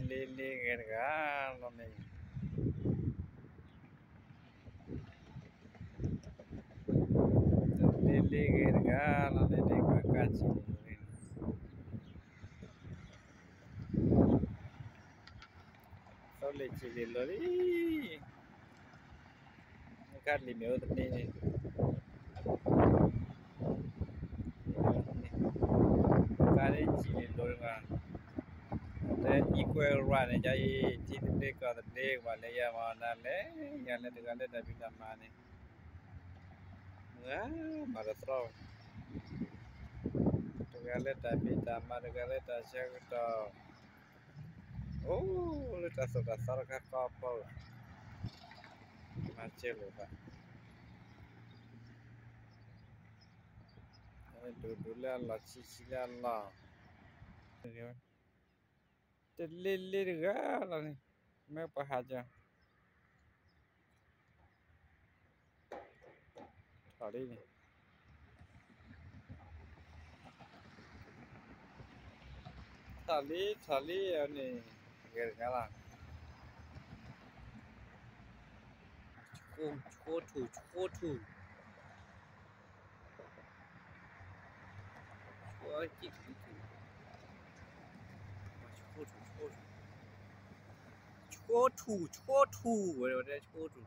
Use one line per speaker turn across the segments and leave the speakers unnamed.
Lele regalo này. Lele regalo này qua cazzo. Sole chili lori. Carli mio này. Carli chili lori mà. Thế equal run này chạy chỉ để có để mà lấy mà nó lấy nhà lấy được cái đấy bị làm mà này. Mà nó trâu. Galeta pita margareta shagto. Oh, leta soda sarka couple. Marcelo ba. Dudula la cicila la. Lili regala ni. Me pahaja. Thali ni. Thali ni. Regala. Chotu. Chotu. Whatever chotu.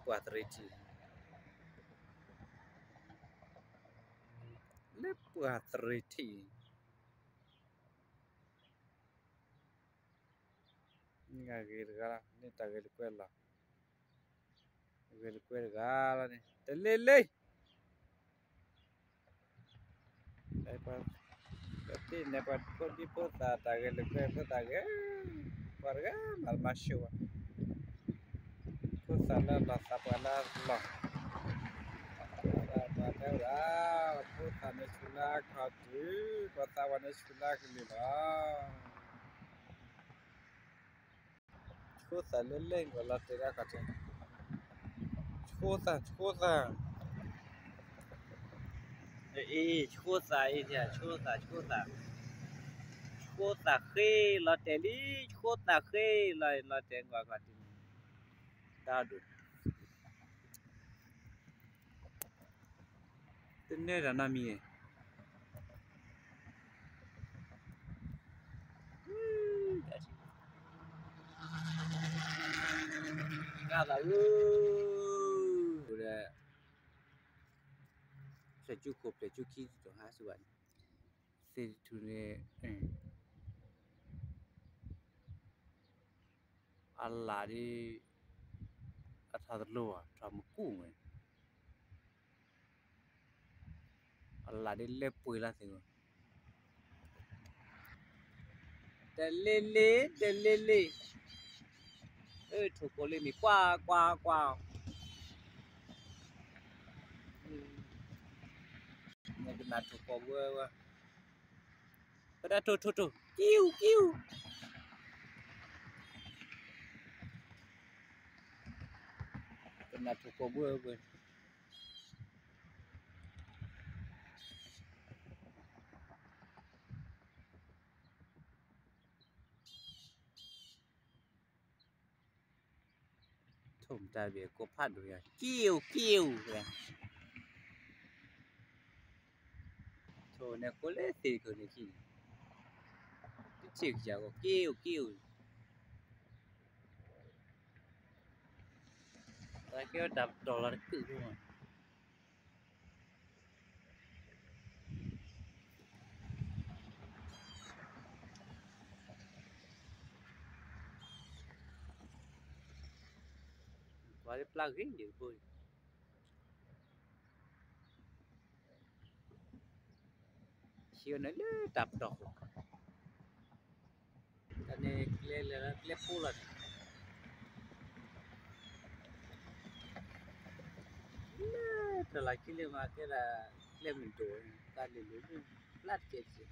Quatriti. Le quatriti. Nga regala ni tagay quella. Quel regala ni. Lele. Tapi dapat kau di pota tagal ke pota ke warga malmasyo. Kau salah lah sapala lah. Pada lah, pota ni sulak hati, pota wana sulak ni lah. Kau salah leng kalau tidak kacang. Chosa. Chosa ini chosa. Chosa ke la teli, chosa ke la tengok kat ini. Tadu. Tene dah nami. Nada udah saya cukup tu hasuan. Saya tune Allah di atas luar sama kung. Allah di lepui lah tengok. Delele. Thukoli ni qua. Ni kena thukol gua. Pada tu. Kiu. Kena thukol gua. Thum ta về cô phát rồi. Kiu. Thôi nè cô lấy thì cô này chi. Cái chiếc chả có kiu. Ta kêu đập $1 cự luôn. Và cái plugin gì thôi. Siêu nó đập đỏ. Cái này clip full rồi. Trở lại cái mà cái là clip mình tuổi ta để lấy lát chết gì.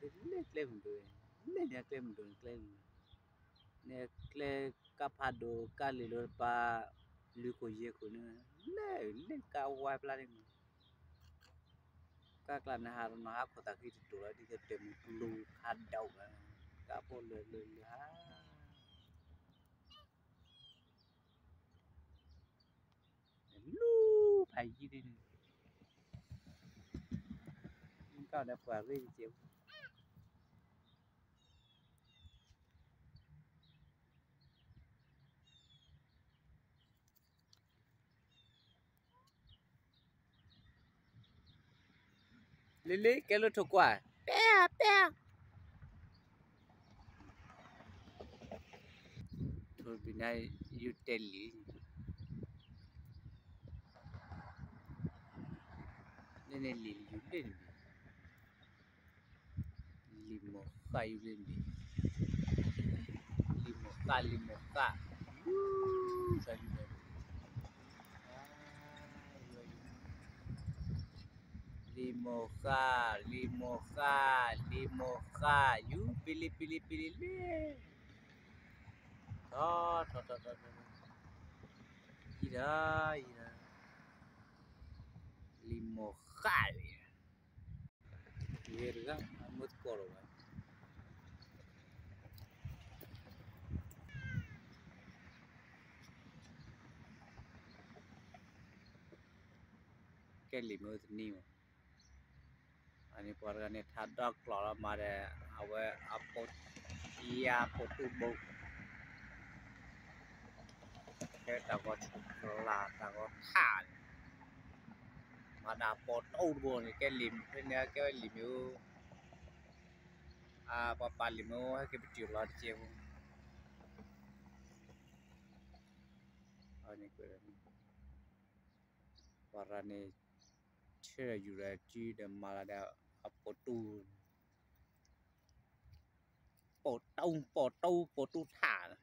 là cái lê một đôi lê nhà lê một đôi nè lê capado calilo pa luco ye của nó lê cao quay plan các là nó hấp của ta khi tụi nó đi cái tìm lu hạt đậu cả bộ lừa ha lu phải gì đi cao đẹp quá đi chịu Lily cái lô thuộc quả pe pe thôi bên này you tell you nên lili you lên limo kayu lên limo ka limo ka you pilih le to ira limo ka verga mut koro cái limo ni ani porgane thadok klora mare awe apot ia potubo ke takot la takot than mà đã pot au bo ni cái lim cái lim yêu papa limo cái bitiu la chiu ani ko porgane che yura chi de malada apotu potu thả